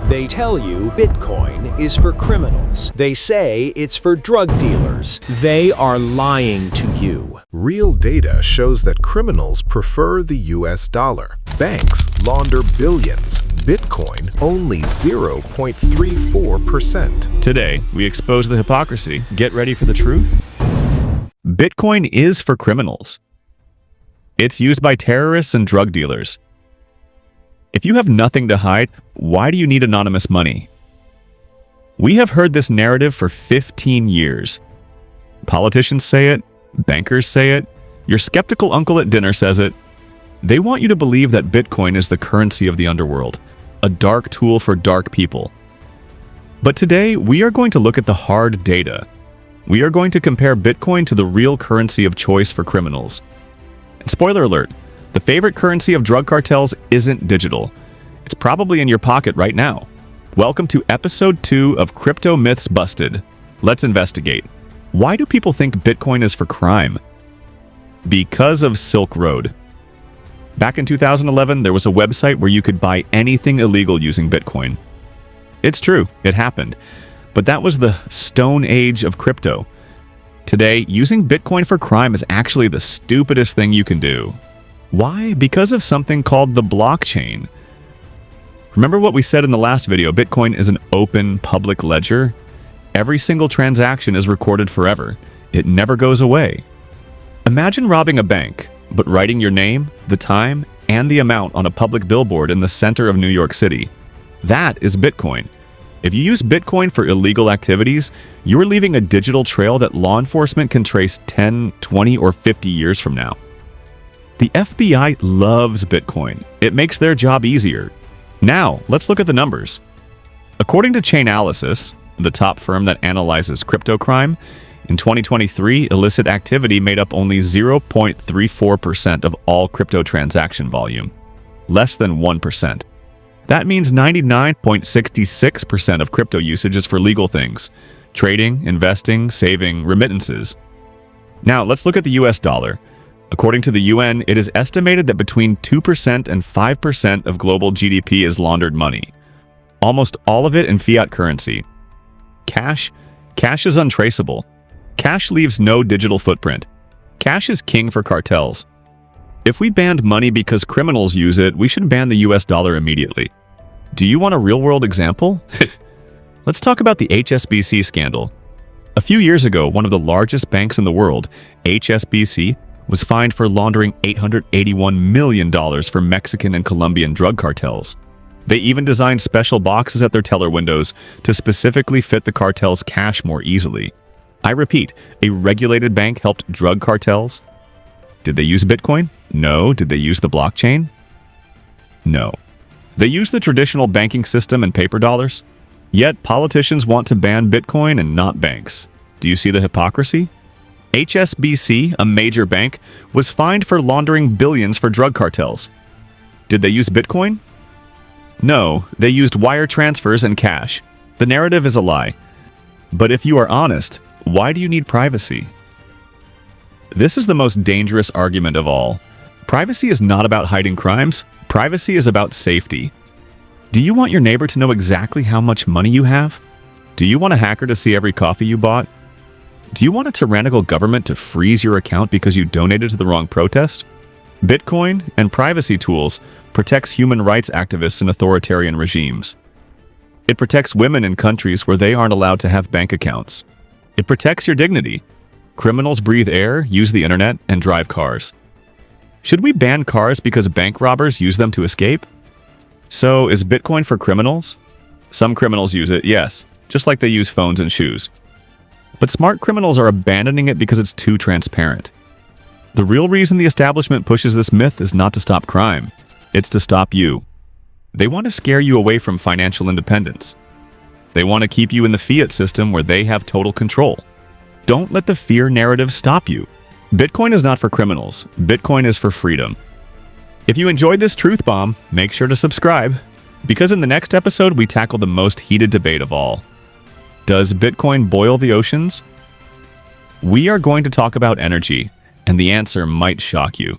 They tell you Bitcoin is for criminals. They say it's for drug dealers. They are lying to you. Real data shows that criminals prefer the US dollar. Banks launder billions. Bitcoin only 0.34%. Today, we expose the hypocrisy. Get ready for the truth. Bitcoin is for criminals. It's used by terrorists and drug dealers. If you have nothing to hide, why do you need anonymous money? We have heard this narrative for 15 years. Politicians say it, bankers say it, your skeptical uncle at dinner says it. They want you to believe that Bitcoin is the currency of the underworld, a dark tool for dark people. But today, we are going to look at the hard data. We are going to compare Bitcoin to the real currency of choice for criminals. And spoiler alert, the favorite currency of drug cartels isn't digital. It's probably in your pocket right now. Welcome to episode 2 of Crypto Myths Busted. Let's investigate. Why do people think Bitcoin is for crime? Because of Silk Road. Back in 2011, there was a website where you could buy anything illegal using Bitcoin. It's true, it happened. But that was the stone age of crypto. Today, using Bitcoin for crime is actually the stupidest thing you can do. Why? Because of something called the blockchain. Remember what we said in the last video, Bitcoin is an open public ledger? Every single transaction is recorded forever. It never goes away. Imagine robbing a bank, but writing your name, the time, and the amount on a public billboard in the center of New York City. That is Bitcoin. If you use Bitcoin for illegal activities, you're leaving a digital trail that law enforcement can trace 10, 20, or 50 years from now. The FBI loves Bitcoin. It makes their job easier. Now, let's look at the numbers. According to Chainalysis, the top firm that analyzes crypto crime, in 2023, illicit activity made up only 0.34% of all crypto transaction volume. Less than 1%. That means 99.66% of crypto usage is for legal things: trading, investing, saving, remittances. Now, let's look at the US dollar. According to the UN, it is estimated that between 2% and 5% of global GDP is laundered money. Almost all of it in fiat currency. Cash is untraceable. Cash leaves no digital footprint. Cash is king for cartels. If we banned money because criminals use it, we should ban the US dollar immediately. Do you want a real-world example? Let's talk about the HSBC scandal. A few years ago, one of the largest banks in the world, HSBC, was fined for laundering $881 million for Mexican and Colombian drug cartels. They even designed special boxes at their teller windows to specifically fit the cartel's cash more easily. I repeat, a regulated bank helped drug cartels? Did they use Bitcoin? No. Did they use the blockchain? No. They used the traditional banking system and paper dollars? Yet politicians want to ban Bitcoin and not banks. Do you see the hypocrisy? HSBC, a major bank, was fined for laundering billions for drug cartels. Did they use Bitcoin? No, they used wire transfers and cash. The narrative is a lie. But if you are honest, why do you need privacy? This is the most dangerous argument of all. Privacy is not about hiding crimes. Privacy is about safety. Do you want your neighbor to know exactly how much money you have? Do you want a hacker to see every coffee you bought? Do you want a tyrannical government to freeze your account because you donated to the wrong protest? Bitcoin and privacy tools protects human rights activists in authoritarian regimes. It protects women in countries where they aren't allowed to have bank accounts. It protects your dignity. Criminals breathe air, use the internet, and drive cars. Should we ban cars because bank robbers use them to escape? So, is Bitcoin for criminals? Some criminals use it, yes, just like they use phones and shoes. But smart criminals are abandoning it because it's too transparent. The real reason the establishment pushes this myth is not to stop crime. It's to stop you. They want to scare you away from financial independence. They want to keep you in the fiat system where they have total control. Don't let the fear narrative stop you. Bitcoin is not for criminals. Bitcoin is for freedom. If you enjoyed this truth bomb, make sure to subscribe, because in the next episode we tackle the most heated debate of all. Does Bitcoin boil the oceans? We are going to talk about energy, and the answer might shock you.